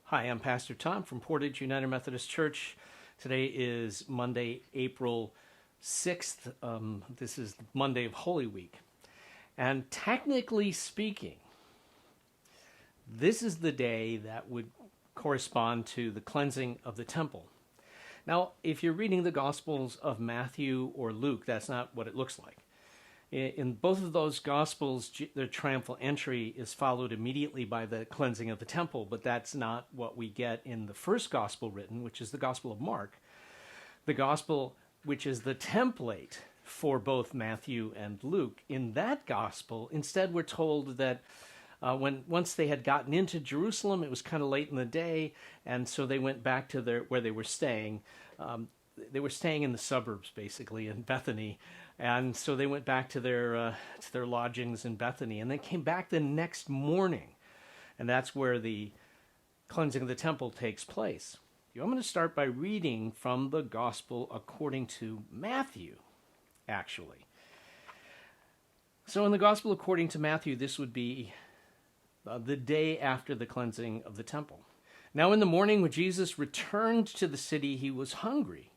Hi, I'm Pastor Tom from Portage United Methodist Church. Today is Monday, April 6th. This is Monday of Holy Week. And technically speaking, this is the day that would correspond to the cleansing of the temple. Now, if you're reading the Gospels of Matthew or Luke, that's not what it looks like. In both of those Gospels, the triumphal entry is followed immediately by the cleansing of the temple, but that's not what we get in the first Gospel written, which is the Gospel of Mark. The Gospel, which is the template for both Matthew and Luke, in that Gospel, instead we're told that once they had gotten into Jerusalem, it was kind of late in the day, and so they went back to where they were staying. They were staying in the suburbs, basically, in Bethany. And so they went back to their lodgings in Bethany, and they came back the next morning, and that's where the cleansing of the temple takes place. I'm going to start by reading from the Gospel according to Matthew, actually. So in the Gospel according to Matthew, this would be the day after the cleansing of the temple. Now in the morning when Jesus returned to the city, he was hungry.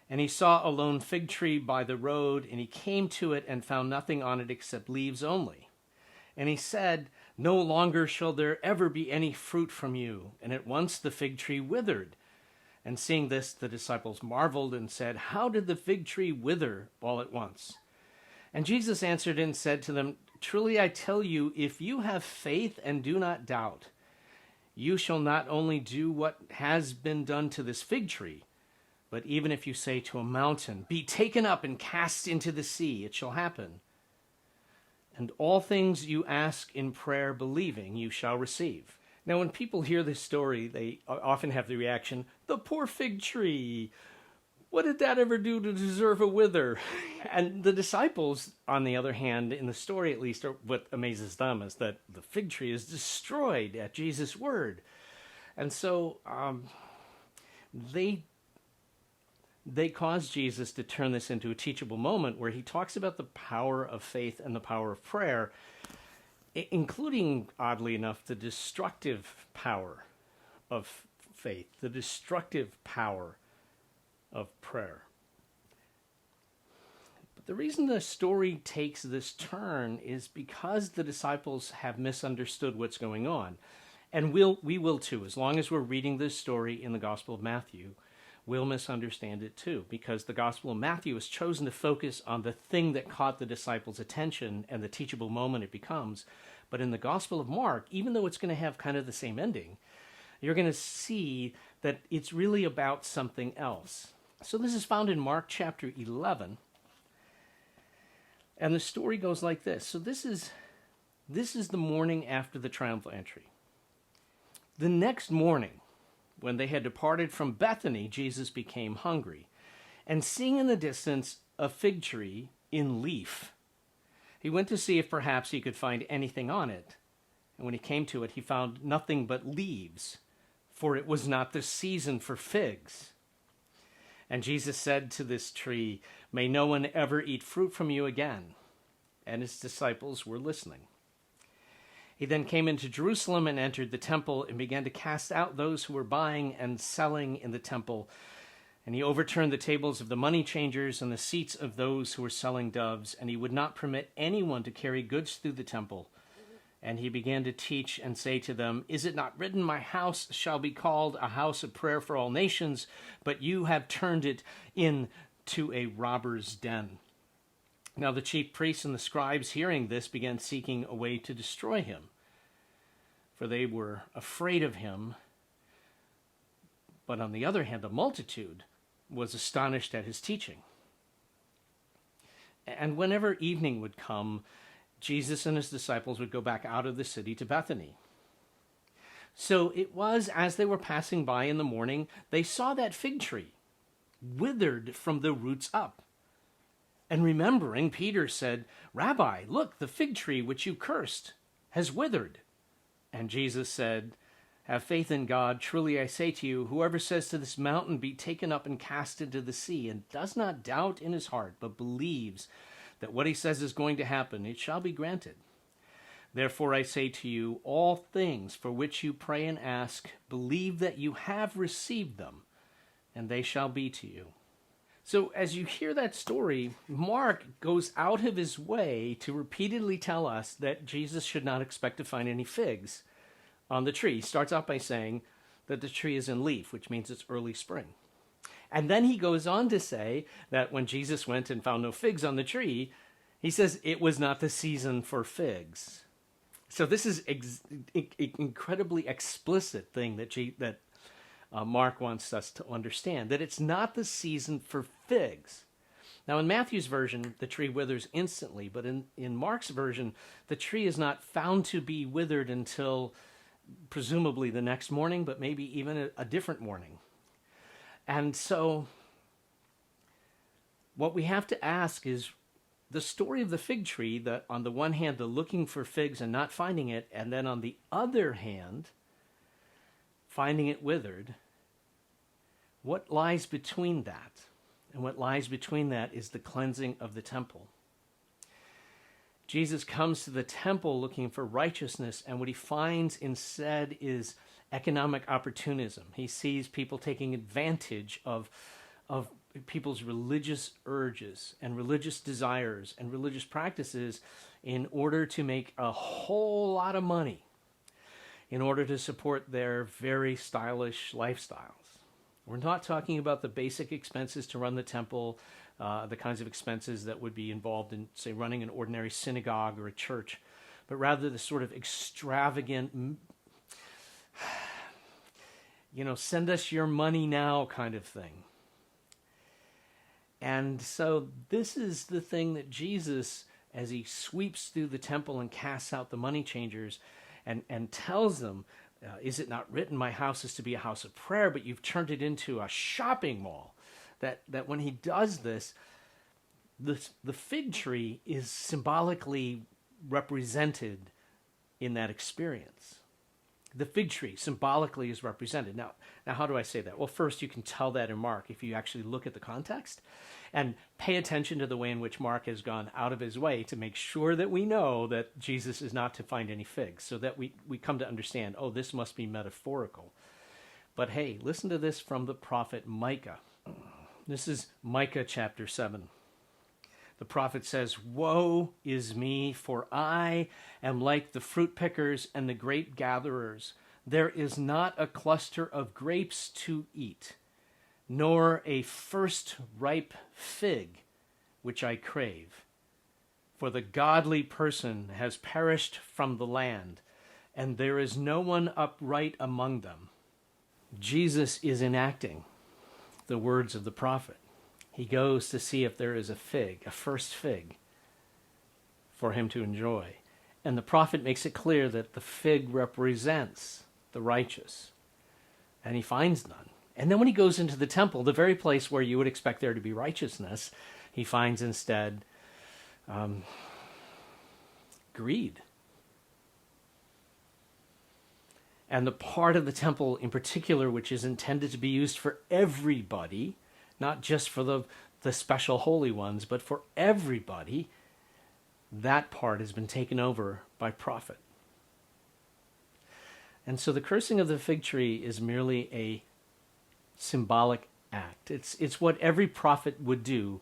And he saw a lone fig tree by the road, and he came to it and found nothing on it except leaves only. And he said, "No longer shall there ever be any fruit from you." And at once the fig tree withered. And seeing this, the disciples marveled and said, "How did the fig tree wither all at once?" And Jesus answered and said to them, "Truly I tell you, if you have faith and do not doubt, you shall not only do what has been done to this fig tree, but even if you say to a mountain, 'Be taken up and cast into the sea,' it shall happen. And all things you ask in prayer, believing, you shall receive." Now, when people hear this story, they often have the reaction, "The poor fig tree, what did that ever do to deserve a wither?" And the disciples, on the other hand, in the story at least, what amazes them is that the fig tree is destroyed at Jesus' word. And so they caused Jesus to turn this into a teachable moment where he talks about the power of faith and the power of prayer, including, oddly enough, the destructive power of faith, the destructive power of prayer. But the reason the story takes this turn is because the disciples have misunderstood what's going on. And we will too, as long as we're reading this story in the Gospel of Matthew. We'll misunderstand it too, because the Gospel of Matthew has chosen to focus on the thing that caught the disciples' attention and the teachable moment it becomes. But in the Gospel of Mark, even though it's going to have kind of the same ending, you're going to see that it's really about something else. So this is found in Mark chapter 11. And the story goes like this. So this is the morning after the triumphal entry. The next morning, when they had departed from Bethany, Jesus became hungry. And seeing in the distance a fig tree in leaf, he went to see if perhaps he could find anything on it. And when he came to it, he found nothing but leaves, for it was not the season for figs. And Jesus said to this tree, "May no one ever eat fruit from you again." And his disciples were listening. He then came into Jerusalem and entered the temple and began to cast out those who were buying and selling in the temple. And he overturned the tables of the money changers and the seats of those who were selling doves, and he would not permit anyone to carry goods through the temple. And he began to teach and say to them, "Is it not written, 'My house shall be called a house of prayer for all nations,' but you have turned it into a robber's den." Now the chief priests and the scribes, hearing this, began seeking a way to destroy him, for they were afraid of him. But on the other hand, the multitude was astonished at his teaching. And whenever evening would come, Jesus and his disciples would go back out of the city to Bethany. So it was as they were passing by in the morning, they saw that fig tree, withered from the roots up. And remembering, Peter said, "Rabbi, look, the fig tree which you cursed has withered." And Jesus said, "Have faith in God. Truly I say to you, whoever says to this mountain, 'Be taken up and cast into the sea,' and does not doubt in his heart, but believes that what he says is going to happen, it shall be granted. Therefore I say to you, all things for which you pray and ask, believe that you have received them, and they shall be to you. So as you hear that story, Mark goes out of his way to repeatedly tell us that Jesus should not expect to find any figs on the tree. He starts out by saying that the tree is in leaf, which means it's early spring. And then he goes on to say that when Jesus went and found no figs on the tree, he says it was not the season for figs. So this is incredibly explicit thing that Mark wants us to understand, that it's not the season for figs. Now, in Matthew's version, the tree withers instantly, but in Mark's version, the tree is not found to be withered until presumably the next morning, but maybe even a different morning. And so what we have to ask is, the story of the fig tree, that on the one hand, the looking for figs and not finding it, and then on the other hand, finding it withered, what lies between that? And what lies between that is the cleansing of the temple. Jesus comes to the temple looking for righteousness, and what he finds instead is economic opportunism. He sees people taking advantage of people's religious urges and religious desires and religious practices in order to make a whole lot of money, in order to support their very stylish lifestyles. We're not talking about the basic expenses to run the temple, the kinds of expenses that would be involved in, say, running an ordinary synagogue or a church, but rather the sort of extravagant, send us your money now kind of thing. And so this is the thing that Jesus, as he sweeps through the temple and casts out the money changers and tells them, is it not written, my house is to be a house of prayer, but you've turned it into a shopping mall? That when he does this, the fig tree is symbolically represented in that experience. The fig tree symbolically is represented. Now, how do I say that? Well, first, you can tell that in Mark if you actually look at the context and pay attention to the way in which Mark has gone out of his way to make sure that we know that Jesus is not to find any figs, so that we come to understand, oh, this must be metaphorical. But hey, listen to this from the prophet Micah. This is Micah chapter 7. The prophet says, woe is me, for I am like the fruit pickers and the grape gatherers. There is not a cluster of grapes to eat, nor a first ripe fig which I crave. For the godly person has perished from the land, and there is no one upright among them. Jesus is enacting the words of the prophet. He goes to see if there is a fig, a first fig, for him to enjoy. And the prophet makes it clear that the fig represents the righteous. And he finds none. And then when he goes into the temple, the very place where you would expect there to be righteousness, he finds instead greed. And the part of the temple in particular which is intended to be used for everybody, not just for the special holy ones, but for everybody, that part has been taken over by prophet. And so the cursing of the fig tree is merely a symbolic act. It's what every prophet would do,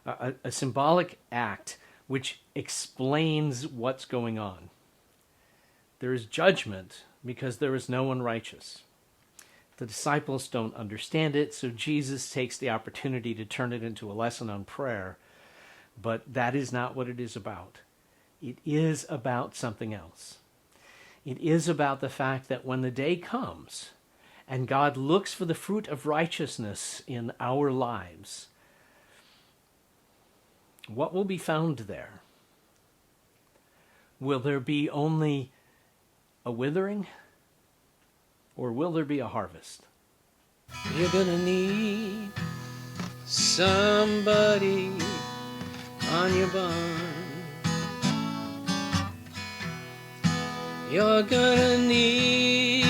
a symbolic act which explains what's going on. There is judgment because there is no one righteous. The disciples don't understand it, so Jesus takes the opportunity to turn it into a lesson on prayer. But that is not what it is about. It is about something else. It is about the fact that when the day comes and God looks for the fruit of righteousness in our lives, what will be found there? Will there be only a withering? Or will there be a harvest? You're gonna need somebody on your barn. You're gonna need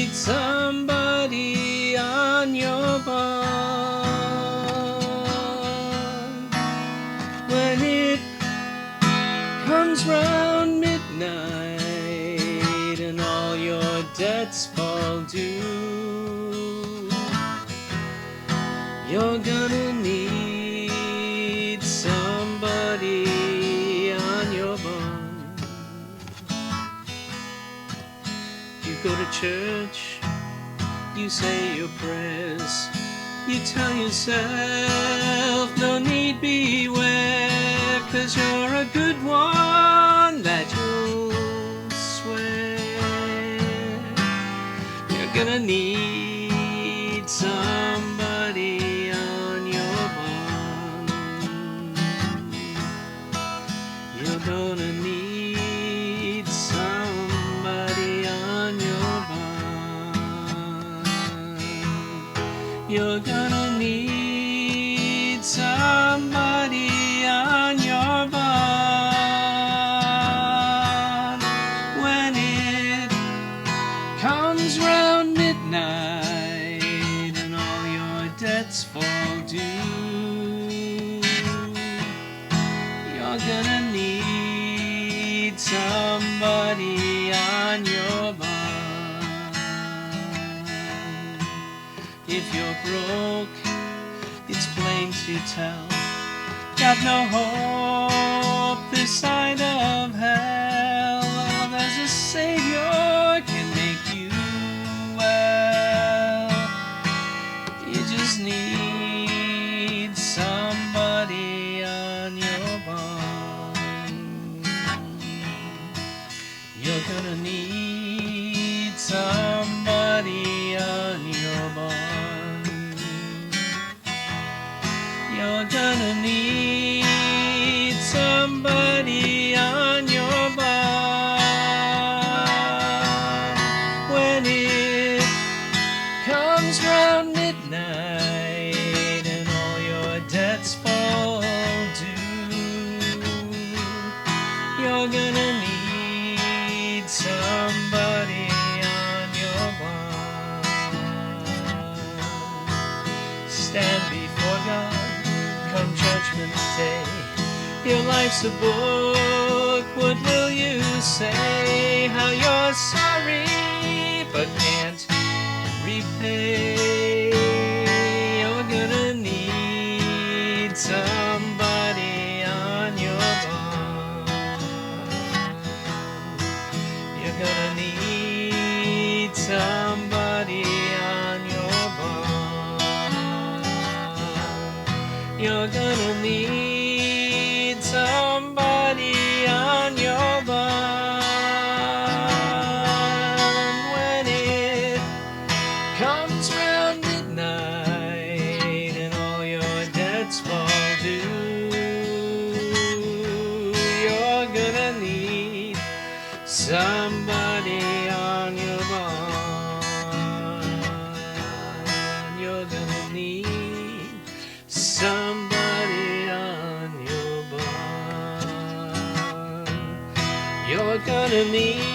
somebody on your barn. When it comes round midnight due. You're gonna need somebody on your bond. You go to church, you say your prayers, you tell yourself no need beware, 'cause you're a good one that you'll swear. You're gonna need somebody on your bond. You're gonna need somebody on your bond. You're gonna need somebody on your bond. When it comes round midnight and all your debts fall due, you're gonna need somebody on your bond. If you're broke, it's plain to tell, got no hope this side of hell. Oh, there's a Savior can make you well. You just need somebody on your bond. You're gonna need somebody on your bond. You're gonna need somebody on your bond. When it comes round midnight and all your debts fall due, you're gonna need somebody on your bond. Stand before God come Judgment Day. Your life's a book, what will you say? How you're sorry but can't repay. You're gonna need somebody on your bond. You're gonna need somebody on your bond. You're gonna need somebody on your bond. When it comes round midnight and all your debts fall due, you're gonna need somebody on your bond. You're gonna need somebody on your bond. You're gonna need